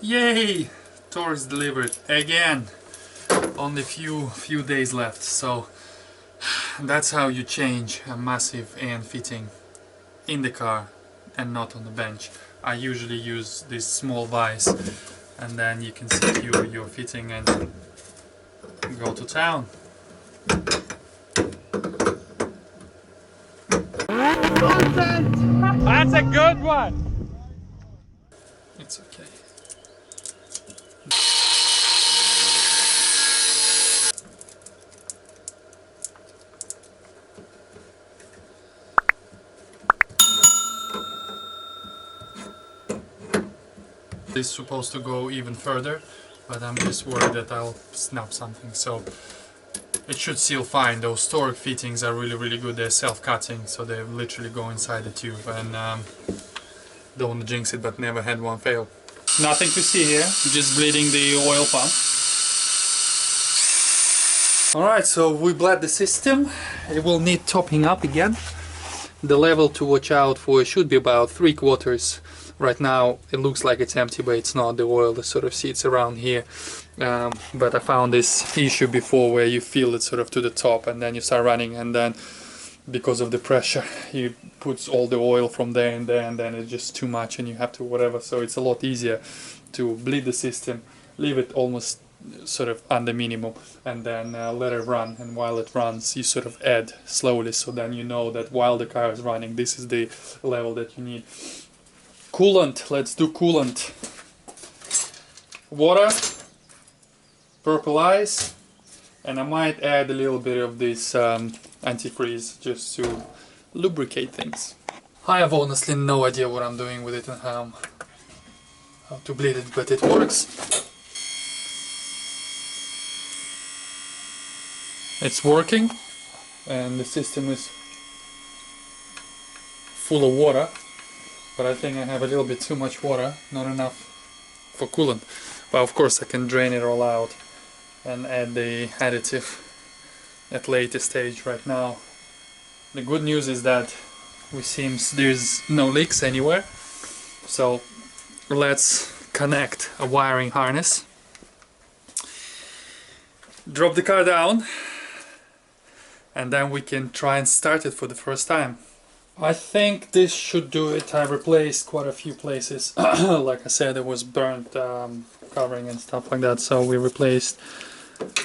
Yay! Tour is delivered again. Only few days left, so that's how you change a massive AN fitting in the car and not on the bench. I usually use this small vise, and then you can secure your fitting and go to town. That's a good one! It's okay. This is supposed to go even further, but I'm just worried that I'll snap something, so it should seal fine. Those torque fittings are really good. They're self-cutting, so they literally go inside the tube, and don't want to jinx it, but never had one fail. Nothing to see here, just bleeding the oil pump. Alright, so we bled the system. It will need topping up again. The level to watch out for should be about 3/4. Right now it looks like it's empty, but it's not. The oil sort of sits around here. But I found this issue before where you feel it sort of to the top, and then you start running, and then because of the pressure you put all the oil from there and there, and then it's just too much and you have to whatever. So it's a lot easier to bleed the system, leave it almost sort of under minimum, and then let it run, and while it runs you sort of add slowly, so then you know that while the car is running this is the level that you need. Coolant, let's do coolant. Water, purple ice, and I might add a little bit of this antifreeze just to lubricate things. I have honestly no idea what I'm doing with it and how to bleed it, but it works. It's working, and the system is full of water. But I think I have a little bit too much water, not enough for coolant. But of course I can drain it all out and add the additive at later stage. Right now the good news is that there's no leaks anywhere. So let's connect a wiring harness, drop the car down, and then we can try and start it for the first time. I think this should do it. I replaced quite a few places. Like I said, it was burnt covering and stuff like that, so we replaced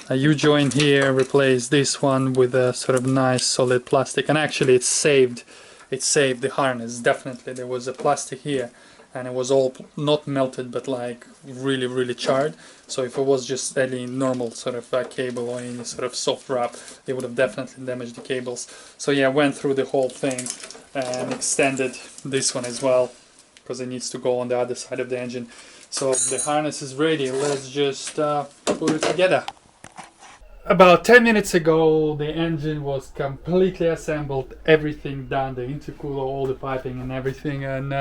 a U-joint here, replaced this one with a sort of nice solid plastic, and actually it saved the harness. Definitely there was a plastic here and it was all not melted but like really charred, so if it was just any normal sort of cable or any sort of soft wrap, it would have definitely damaged the cables. So yeah, I went through the whole thing and extended this one as well because it needs to go on the other side of the engine. So the harness is ready. Let's just put it together. About 10 minutes ago the engine was completely assembled, everything done, the intercooler, all the piping and everything, and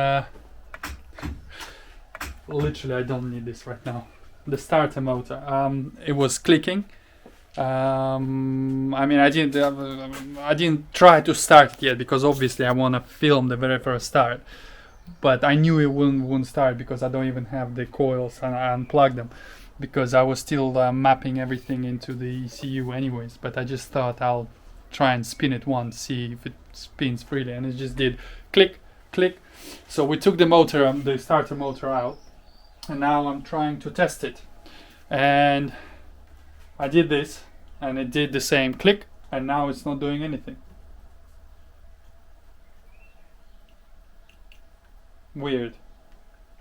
literally I don't need this right now. The starter motor, it was clicking. I mean, I didn't try to start it yet because obviously I want to film the very first start, but I knew it wouldn't start because I don't even have the coils, and I unplugged them because I was still mapping everything into the ECU anyways. But I just thought I'll try and spin it once, see if it spins freely, and it just did click click. So we took the motor, the starter motor out, and now I'm trying to test it, and I did this and it did the same click, and now it's not doing anything. Weird.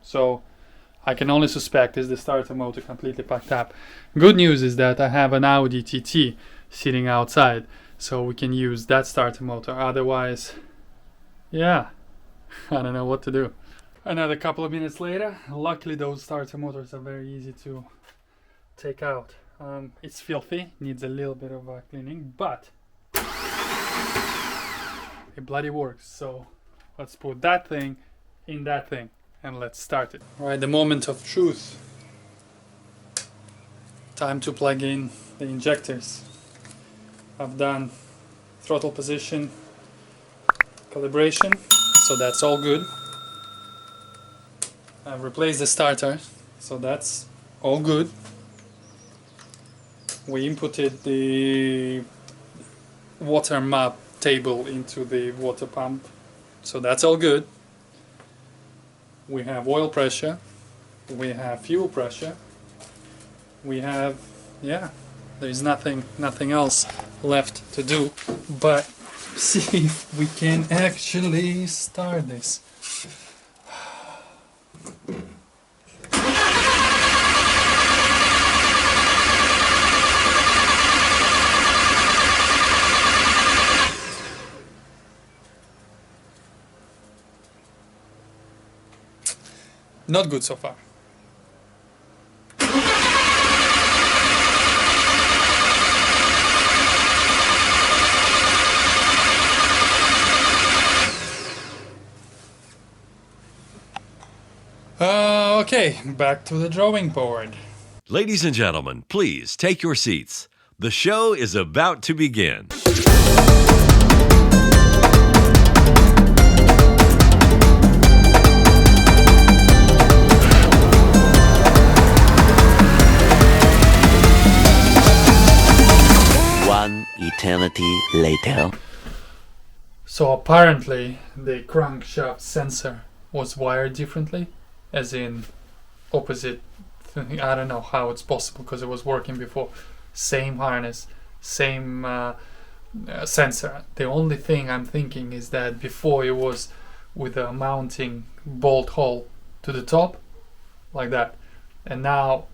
So I can only suspect is the starter motor completely packed up. Good news is that I have an Audi TT sitting outside, so we can use that starter motor. Otherwise, yeah, I don't know what to do. Another couple of minutes later, luckily those starter motors are very easy to take out. It's filthy, needs a little bit of cleaning, but it bloody works. So let's put that thing in that thing and let's start it. Alright, the moment of truth. Time to plug in the injectors. I've done throttle position calibration, so that's all good. I've replaced the starter So that's all good. We inputted the water map table into the water pump, so that's all good. We have oil pressure, we have fuel pressure, we have, yeah, there's nothing else left to do but see if we can actually start this. Not good so far. Okay, back to the drawing board. Ladies and gentlemen, please take your seats. The show is about to begin. One eternity later. So apparently the crankshaft sensor was wired differently, as in opposite thing. I don't know how it's possible because it was working before. Same harness, same sensor. The only thing I'm thinking is that before it was with a mounting bolt hole to the top, like that, and now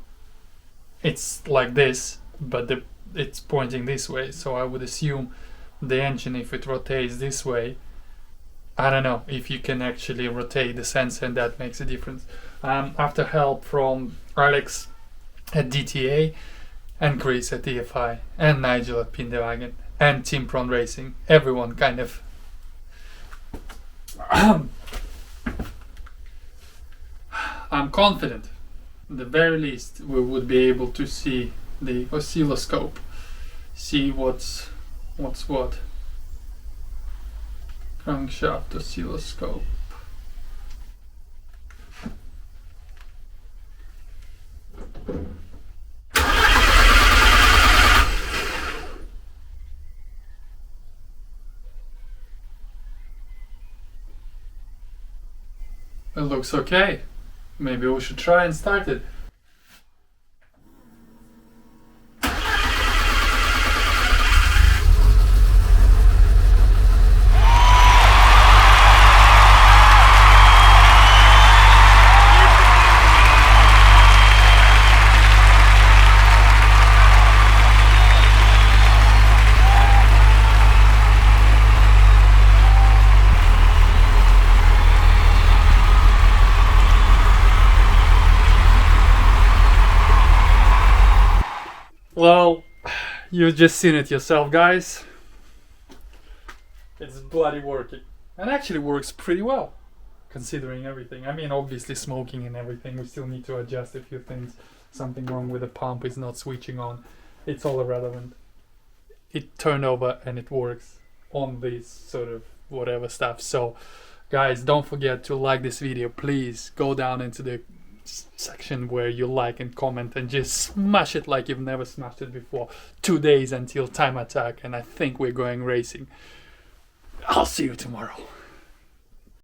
it's like this, but it's pointing this way. So I would assume the engine, if it rotates this way, I don't know if you can actually rotate the sensor, and that makes a difference. After help from Alex at DTA, and Chris at EFI, and Nigel at Pinderwagen, and Team Prawn Racing, everyone kind of I'm confident, at the very least, we would be able to see the oscilloscope, see what's what. Crankshaft oscilloscope. It looks okay. Maybe we should try and start it. Well, you've just seen it yourself, guys. It's bloody working. And actually works pretty well, considering everything. I mean, obviously smoking and everything, we still need to adjust a few things. Something wrong with the pump is not switching on. It's all irrelevant. It turned over and it works on this sort of whatever stuff. So, guys, don't forget to like this video. Please go down into the section where you like and comment and just smash it like you've never smashed it before. 2 days until time attack, and I think we're going racing. I'll see you tomorrow.